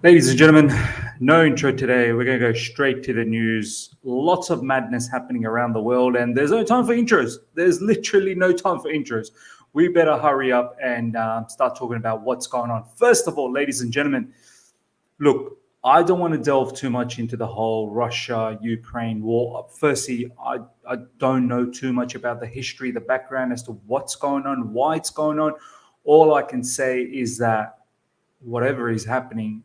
Ladies and gentlemen, no intro today. We're going to go straight to the news. Lots of madness happening around the world, and there's no time for intros. There's literally no time for intros. We better hurry up and start talking about what's going on. First of all, ladies and gentlemen, look, I don't want to delve too much into the whole Russia-Ukraine war. Firstly, I don't know too much about the history, the background as to what's going on, why it's going on. All I can say is that whatever is happening,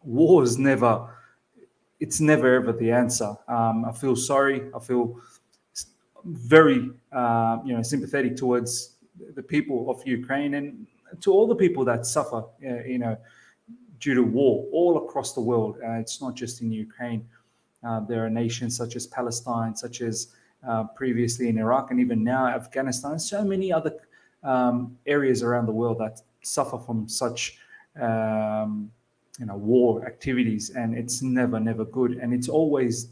war is it's never ever the answer. I feel sorry. I feel very, sympathetic towards the people of Ukraine and to all the people that suffer, due to war all across the world. It's not just in Ukraine. There are nations such as Palestine, such as previously in Iraq, and even now Afghanistan. So many other areas around the world that suffer from such war activities, and it's never good. And it's always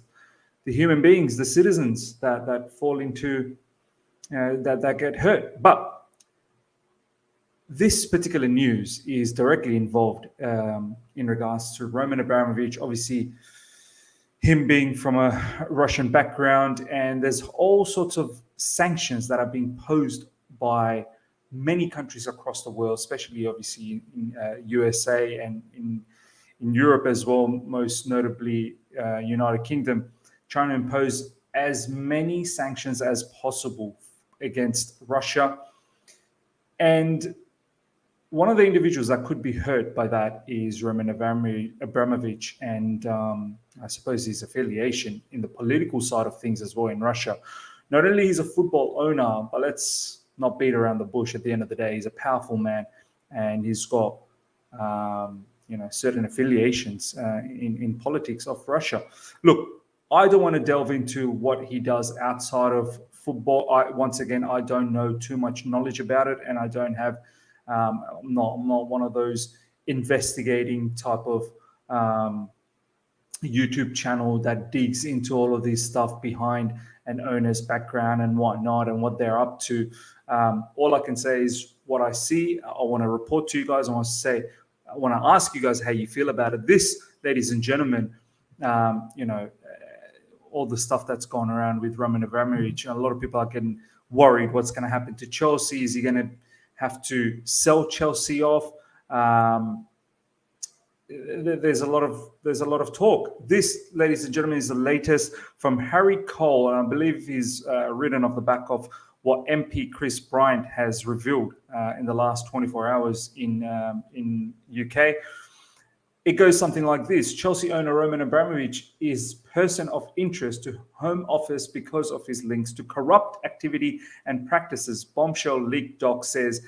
the human beings, the citizens that fall into that get hurt. But this particular news is directly involved in regards to Roman Abramovich, obviously him being from a Russian background, and there's all sorts of sanctions that are being posed by many countries across the world, especially obviously in USA and in Europe as well, most notably United Kingdom, trying to impose as many sanctions as possible against Russia. And one of the individuals that could be hurt by that is Roman Abramovich, and I suppose his affiliation in the political side of things as well in Russia. Not only he's a football owner, but let's not beat around the bush. At the end of the day, he's a powerful man, and he's got certain affiliations in politics of Russia. Look, I don't want to delve into what he does outside of football. Once again, I don't know too much knowledge about it, and I don't have. I'm not one of those investigating type of YouTube channel that digs into all of this stuff behind an owner's background and whatnot and what they're up to. All I can say is what I see. I want to report to you guys. I want to ask you guys how you feel about it. This, ladies and gentlemen, all the stuff that's gone around with Roman Abramovich. A lot of people are getting worried. What's going to happen to Chelsea? Is he going to have to sell Chelsea off? There's a lot of talk. This, ladies and gentlemen, is the latest from Harry Cole, and I believe he's written off the back of what MP Chris Bryant has revealed in the last 24 hours in UK. It goes something like this: Chelsea owner Roman Abramovich is person of interest to Home Office because of his links to corrupt activity and practices. Bombshell leak doc says.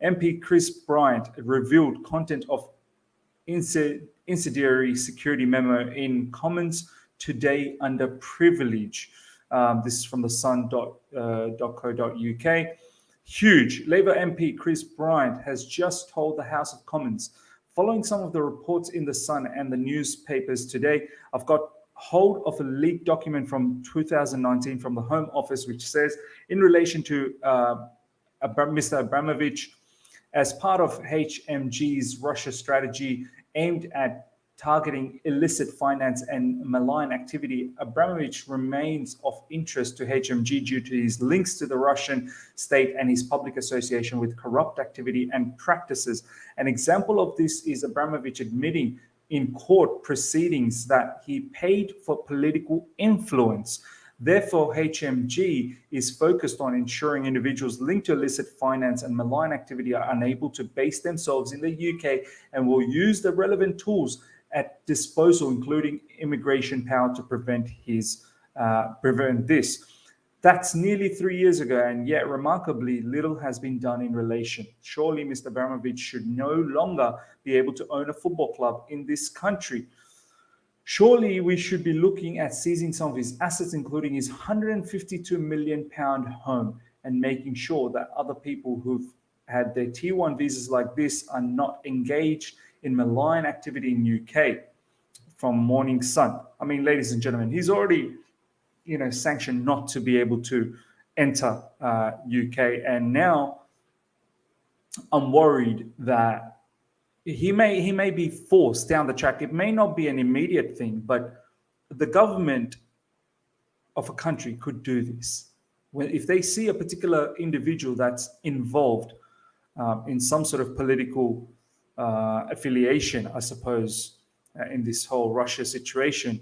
MP Chris Bryant revealed content of incendiary security memo in Commons today under privilege. This is from the sun.co.uk. Huge. Labour MP Chris Bryant has just told the House of Commons, following some of the reports in the Sun and the newspapers today, I've got hold of a leaked document from 2019 from the Home Office, which says, in relation to Mr. Abramovich, as part of HMG's Russia strategy aimed at targeting illicit finance and malign activity, Abramovich remains of interest to HMG due to his links to the Russian state and his public association with corrupt activity and practices. An example of this is Abramovich admitting in court proceedings that he paid for political influence. Therefore, HMG is focused on ensuring individuals linked to illicit finance and malign activity are unable to base themselves in the UK and will use the relevant tools at disposal, including immigration power, to prevent this. That's nearly 3 years ago, and yet remarkably little has been done in relation. Surely Mr. Abramovich should no longer be able to own a football club in this country. Surely we should be looking at seizing some of his assets, including his £152 million home, and making sure that other people who've had their Tier 1 visas like this are not engaged in malign activity in UK. From Morning Sun. I mean, ladies and gentlemen, he's already, sanctioned not to be able to enter UK, and now I'm worried that he may be forced down the track. It may not be an immediate thing, but the government of a country could do this. If they see a particular individual that's involved in some sort of political affiliation, I suppose, in this whole Russia situation,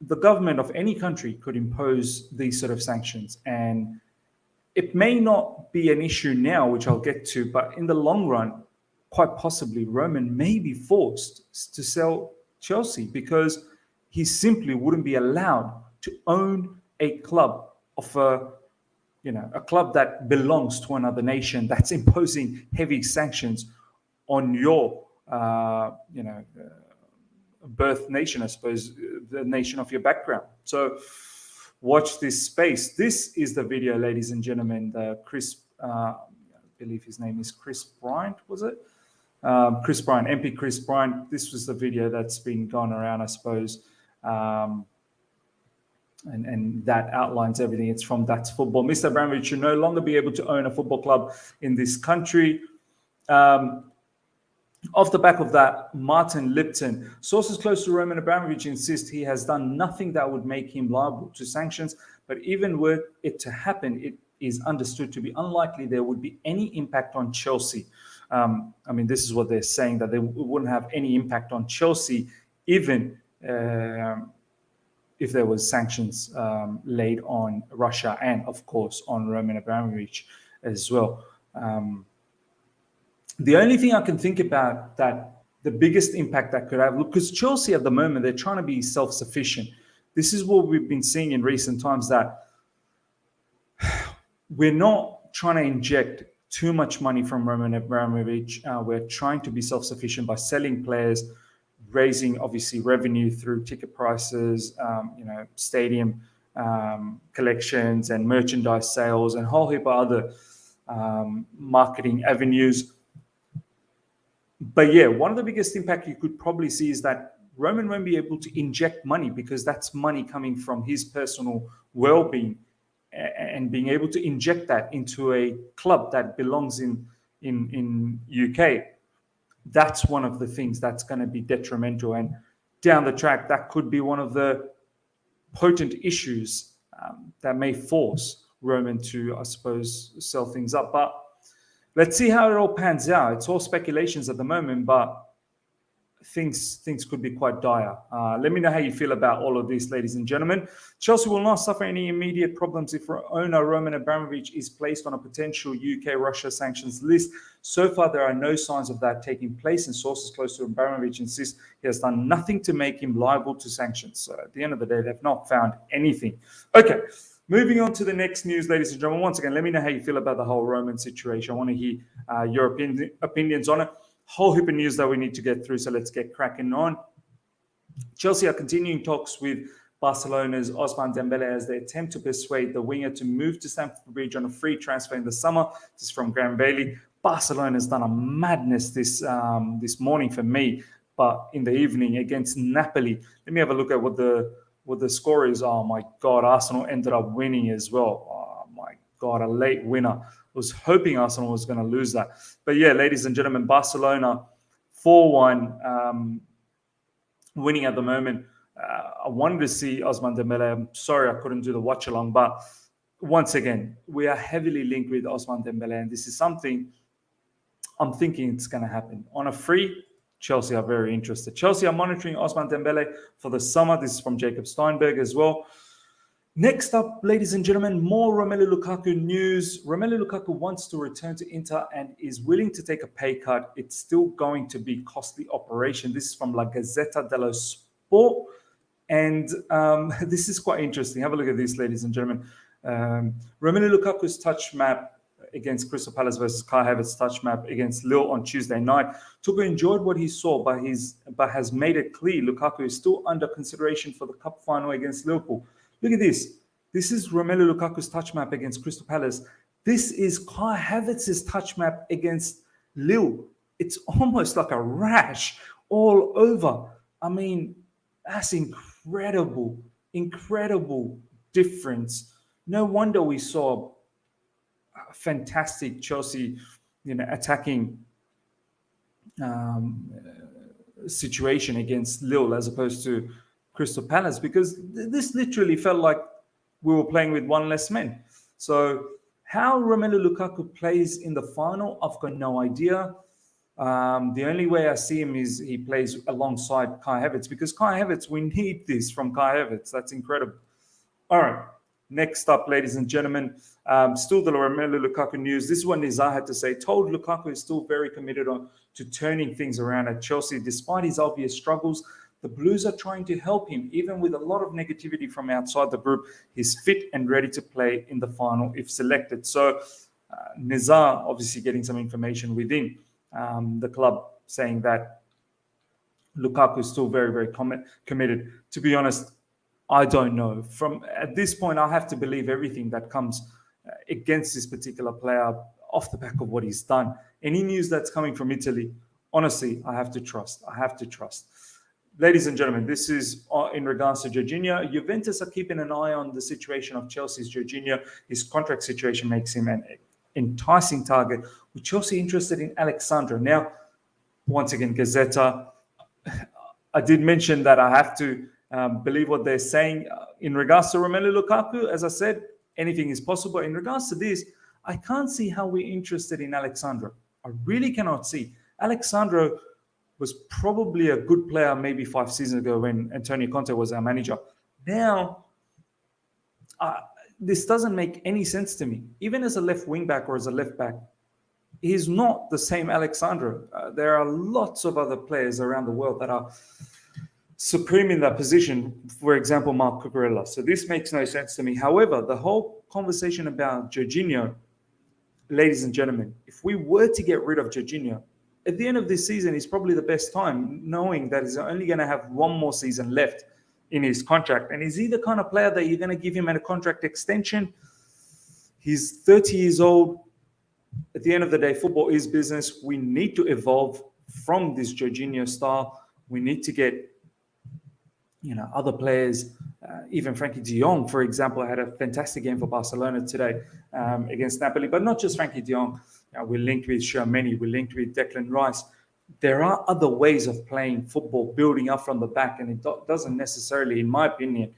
the government of any country could impose these sort of sanctions. And it may not be an issue now, which I'll get to, but in the long run, quite possibly Roman may be forced to sell Chelsea because he simply wouldn't be allowed to own a club of a club that belongs to another nation that's imposing heavy sanctions on your birth nation, I suppose, the nation of your background. So watch this space. This is the video, ladies and gentlemen. I believe his name is Chris Bryant, was it? Chris Bryant, MP Chris Bryant. This was the video that's been gone around, I suppose. And that outlines everything. It's from That's Football. Mr. Abramovich should no longer be able to own a football club in this country. Off the back of that, Martin Lipton. Sources close to Roman Abramovich insist he has done nothing that would make him liable to sanctions, but even were it to happen, it is understood to be unlikely there would be any impact on Chelsea. This is what they're saying, that they wouldn't have any impact on Chelsea, even if there was sanctions laid on Russia and, of course, on Roman Abramovich as well. The only thing I can think about that the biggest impact that could have, because Chelsea at the moment, they're trying to be self-sufficient. This is what we've been seeing in recent times, that we're not trying to inject too much money from Roman Abramovich. We're trying to be self-sufficient by selling players, raising obviously revenue through ticket prices, stadium collections and merchandise sales and a whole heap of other marketing avenues. But yeah, one of the biggest impact you could probably see is that Roman won't be able to inject money, because that's money coming from his personal well-being, and being able to inject that into a club that belongs in UK. That's one of the things that's going to be detrimental. And down the track, that could be one of the potent issues that may force Roman to, I suppose, sell things up. But let's see how it all pans out. It's all speculations at the moment, but things could be quite dire. Let me know how you feel about all of this, ladies and gentlemen. Chelsea will not suffer any immediate problems if owner Roman Abramovich is placed on a potential UK-Russia sanctions list. So far, there are no signs of that taking place, and sources close to Abramovich insist he has done nothing to make him liable to sanctions. So at the end of the day, they've not found anything. Okay, moving on to the next news, ladies and gentlemen. Once again, let me know how you feel about the whole Roman situation. I want to hear your opinions on it. Whole heap of news that we need to get through, so let's get cracking on. Chelsea are continuing talks with Barcelona's Ousmane Dembele as they attempt to persuade the winger to move to Stamford Bridge on a free transfer in the summer. This is from Graham Bailey. Barcelona's done a madness this morning for me, but in the evening against Napoli. Let me have a look at what the score is. Oh my God, Arsenal ended up winning as well. Oh my God, a late winner. Was hoping Arsenal was going to lose that. But yeah, ladies and gentlemen, Barcelona 4-1 winning at the moment. I wanted to see Ousmane Dembele. I'm sorry I couldn't do the watch along, but once again, we are heavily linked with Ousmane Dembele, and this is something I'm thinking it's going to happen. On a free, Chelsea are very interested. Chelsea are monitoring Ousmane Dembele for the summer. This is from Jacob Steinberg as well. Next up, ladies and gentlemen, more Romelu Lukaku news. Romelu Lukaku wants to return to Inter and is willing to take a pay cut. It's still going to be a costly operation. This is from La Gazzetta dello Sport. And this is quite interesting. Have a look at this, ladies and gentlemen. Romelu Lukaku's touch map against Crystal Palace versus Kai Havertz's touch map against Lille on Tuesday night. Tuchel enjoyed what he saw, but has made it clear Lukaku is still under consideration for the cup final against Liverpool. Look at this. This is Romelu Lukaku's touch map against Crystal Palace. This is Kai Havertz's touch map against Lille. It's almost like a rash all over. I mean, that's incredible difference. No wonder we saw a fantastic Chelsea, attacking um, situation against Lille as opposed to Crystal Palace, because this literally felt like we were playing with one less man. So how Romelu Lukaku plays in the final, I've got no idea. The only way I see him is he plays alongside Kai Havertz, because Kai Havertz, we need this from Kai Havertz. That's incredible. All right. Next up, ladies and gentlemen, still the Romelu Lukaku news. This is what Nizar had to say. Told Lukaku is still very committed to turning things around at Chelsea. Despite his obvious struggles, the Blues are trying to help him. Even with a lot of negativity from outside the group, he's fit and ready to play in the final if selected. So Nizar obviously getting some information within the club saying that Lukaku is still very, very committed. To be honest, I don't know. From at this point, I have to believe everything that comes against this particular player off the back of what he's done. Any news that's coming from Italy, honestly, I have to trust. I have to trust. Ladies and gentlemen, this is in regards to Jorginho. Juventus are keeping an eye on the situation of Chelsea's Jorginho. His contract situation makes him an enticing target, with Chelsea interested in Alexandro. Now, once again, Gazzetta, I did mention that I have to believe what they're saying. In regards to Romelu Lukaku, as I said, anything is possible. In regards to this, I can't see how we're interested in Alexandro. I really cannot see. Alexandro was probably a good player maybe 5 seasons ago when Antonio Conte was our manager. Now, this doesn't make any sense to me. Even as a left wing back or as a left back, he's not the same Alexandro. There are lots of other players around the world that are supreme in that position, for example, Marc Cucurella. So this makes no sense to me. However, the whole conversation about Jorginho, ladies and gentlemen, if we were to get rid of Jorginho, at the end of this season is probably the best time, knowing that he's only going to have one more season left in his contract. And is he the kind of player that you're going to give him a contract extension? He's 30 years old. At the end of the day, football is business. We need to evolve from this Jorginho style. We need to get other players, even Frankie de Jong, for example, had a fantastic game for Barcelona today against Napoli. But not just Frankie de Jong. We're linked with Tchouaméni. We're linked with Declan Rice. There are other ways of playing football, building up from the back, and it doesn't necessarily, in my opinion,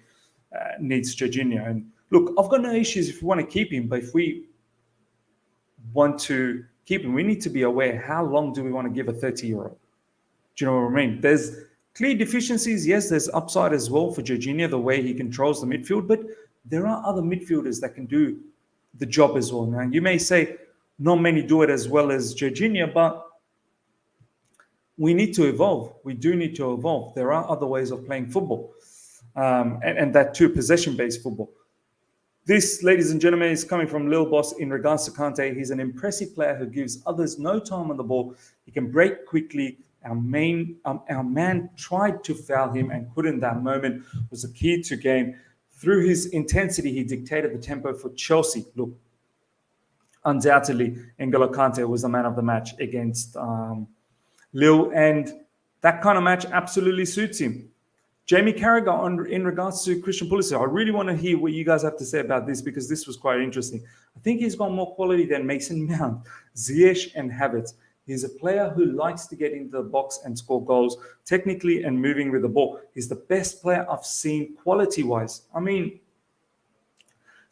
needs Jorginho. And look, I've got no issues if we want to keep him, but if we want to keep him, we need to be aware, how long do we want to give a 30-year-old? Do you know what I mean? There's clear deficiencies. Yes, there's upside as well for Jorginho, the way he controls the midfield, but there are other midfielders that can do the job as well. Now, you may say not many do it as well as Jorginho, but we need to evolve. We do need to evolve. There are other ways of playing football, and that too, possession-based football. This, ladies and gentlemen, is coming from Lil Boss in regards to Kante. He's an impressive player who gives others no time on the ball. He can break quickly. Our man tried to foul him and couldn't. That moment was the key to game. Through his intensity, he dictated the tempo for Chelsea. Look, undoubtedly, N'Golo Kante was the man of the match against Lille, and that kind of match absolutely suits him. Jamie Carragher, in regards to Christian Pulisic, I really want to hear what you guys have to say about this, because this was quite interesting. I think he's got more quality than Mason Mount, Ziyech, and Havertz. He's a player who likes to get into the box and score goals, technically and moving with the ball. He's the best player I've seen quality-wise. I mean,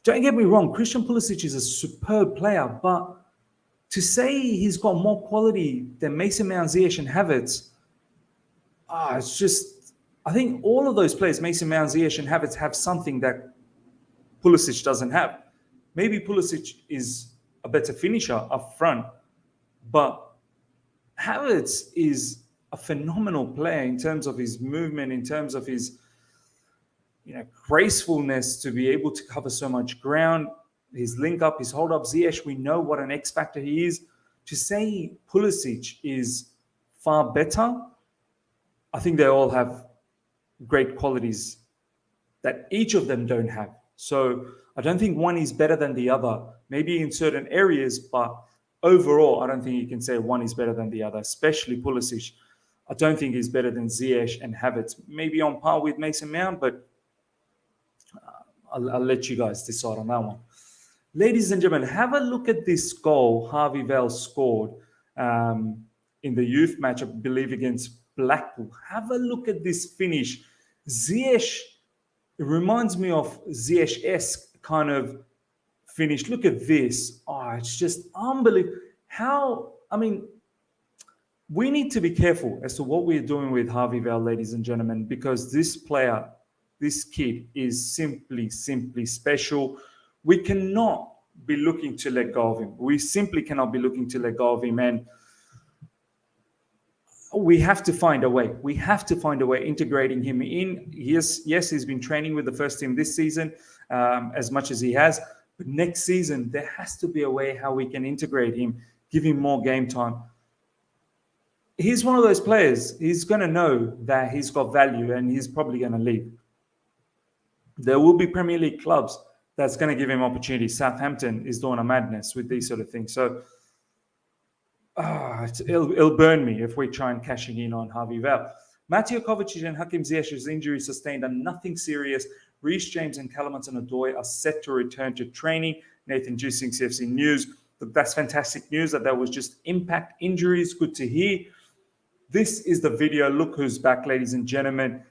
don't get me wrong, Christian Pulisic is a superb player, but to say he's got more quality than Mason Mount, Ziyech, and Havertz, it's just... I think all of those players, Mason Mount, Ziyech, and Havertz, have something that Pulisic doesn't have. Maybe Pulisic is a better finisher up front, but Havertz is a phenomenal player in terms of his movement, in terms of his gracefulness to be able to cover so much ground, his link up, his hold up. Ziyech, we know what an X factor he is. To say Pulisic is far better, I think they all have great qualities that each of them don't have. So I don't think one is better than the other, maybe in certain areas, but overall, I don't think you can say one is better than the other, especially Pulisic. I don't think he's better than Ziyech and Havertz. Maybe on par with Mason Mount, but I'll let you guys decide on that one. Ladies and gentlemen, have a look at this goal Harvey Vale scored in the youth match, I believe, against Blackpool. Have a look at this finish. Ziyech, it reminds me of Ziyech-esque kind of finish. Look at this. Oh, it's just unbelievable. We need to be careful as to what we're doing with Harvey Vale, ladies and gentlemen, because this player, this kid is simply special. We cannot be looking to let go of him. We simply cannot be looking to let go of him. And we have to find a way. We have to find a way integrating him in. Yes, he's been training with the first team this season as much as he has. But next season, there has to be a way how we can integrate him, give him more game time. He's one of those players. He's going to know that he's got value and he's probably going to leave. There will be Premier League clubs that's going to give him opportunities. Southampton is doing a madness with these sort of things. So it'll burn me if we try and cashing in on Harvey Vale. Mateo Kovacic and Hakim Ziyech's injuries sustained are nothing serious. Reece James and Callum Hudson-Odoi are set to return to training. Nathan Juicing, CFC News. That's fantastic news that was just impact injuries. Good to hear. This is the video. Look who's back, ladies and gentlemen.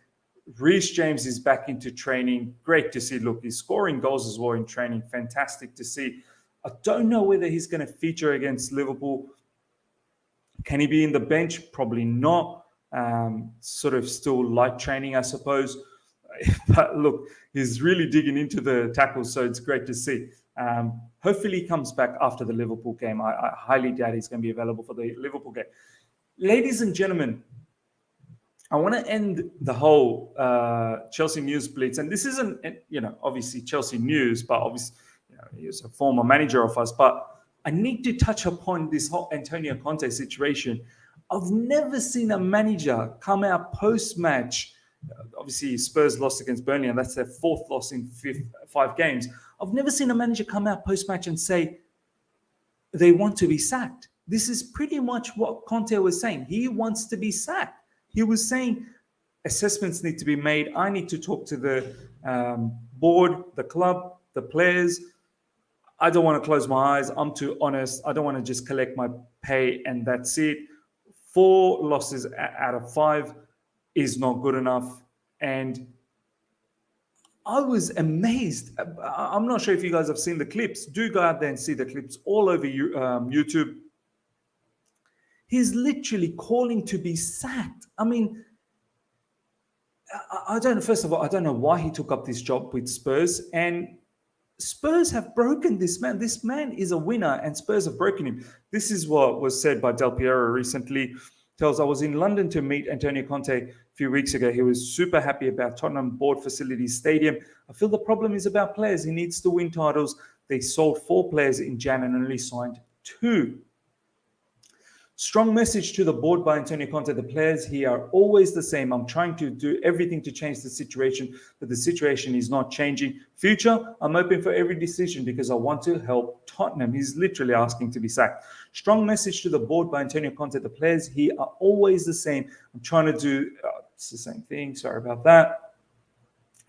Reece James is back into training. Great to see. Look, he's scoring goals as well in training. Fantastic to see. I don't know whether he's going to feature against Liverpool. Can he be in the bench? Probably not. Sort of still light training, I suppose. But look, he's really digging into the tackles, so it's great to see. Hopefully he comes back after the Liverpool game. I highly doubt he's going to be available for the Liverpool game. Ladies and gentlemen, I want to end the whole Chelsea news blitz. And this isn't, obviously Chelsea news, but obviously he's a former manager of us. But I need to touch upon this whole Antonio Conte situation. I've never seen a manager come out post-match. Obviously, Spurs lost against Burnley, and that's their fourth loss in 5 games. I've never seen a manager come out post-match and say they want to be sacked. This is pretty much what Conte was saying. He wants to be sacked. He was saying assessments need to be made. I need to talk to the board, the club, the players. I don't want to close my eyes. I'm too honest. I don't want to just collect my pay and that's it. 4 losses out of 5 is not good enough. And I was amazed. I'm not sure if you guys have seen the clips. Do go out there and see the clips all over YouTube. He's literally calling to be sacked. I mean, I don't know. First of all, I don't know why he took up this job with Spurs. And Spurs have broken this man. This man is a winner, and Spurs have broken him. This is what was said by Del Piero recently. Tells, I was in London to meet Antonio Conte a few weeks ago. He was super happy about Tottenham Board Facilities Stadium. I feel the problem is about players. He needs to win titles. They sold 4 players in Jan and only signed 2. Strong message to the board by Antonio Conte. The players here are always the same. I'm trying to do everything to change the situation, but the situation is not changing. Future, I'm open for every decision because I want to help Tottenham. He's literally asking to be sacked. Strong message to the board by Antonio Conte. The players here are always the same. I'm trying to do it's the same thing. Sorry about that.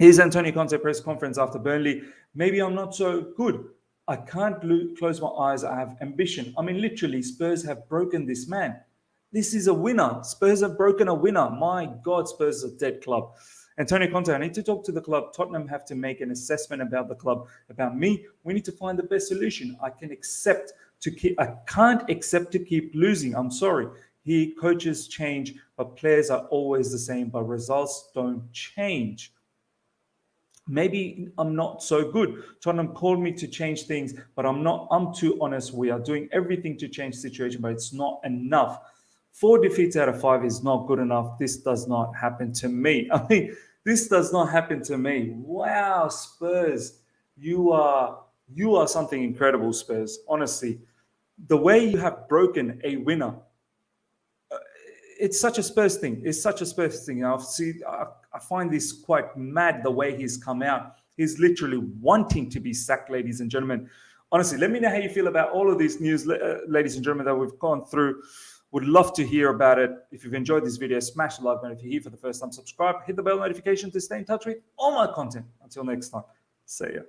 Here's Antonio Conte press conference after Burnley. Maybe I'm not so good. I can't close my eyes. I have ambition. I mean, literally, Spurs have broken this man. This is a winner. Spurs have broken a winner. My God, Spurs is a dead club. Antonio Conte, I need to talk to the club. Tottenham have to make an assessment about the club. About me, we need to find the best solution. I can't accept to keep losing. I'm sorry. Coaches change, but players are always the same, but results don't change. Maybe I'm not so good. Tottenham called me to change things, but I'm too honest. We are doing everything to change the situation, but it's not enough. 4 defeats out of 5 is not good enough. This does not happen to me. I mean, this does not happen to me. Wow, Spurs, you are something incredible, Spurs. Honestly, the way you have broken a winner, it's such a Spurs thing. It's such a Spurs thing. I find this quite mad the way he's come out. He's literally wanting to be sacked, ladies and gentlemen. Honestly, let me know how you feel about all of these news, ladies and gentlemen, that we've gone through. Would love to hear about it. If you've enjoyed this video, smash the like button. If you're here for the first time, subscribe, hit the bell notification to stay in touch with all my content. Until next time, see ya.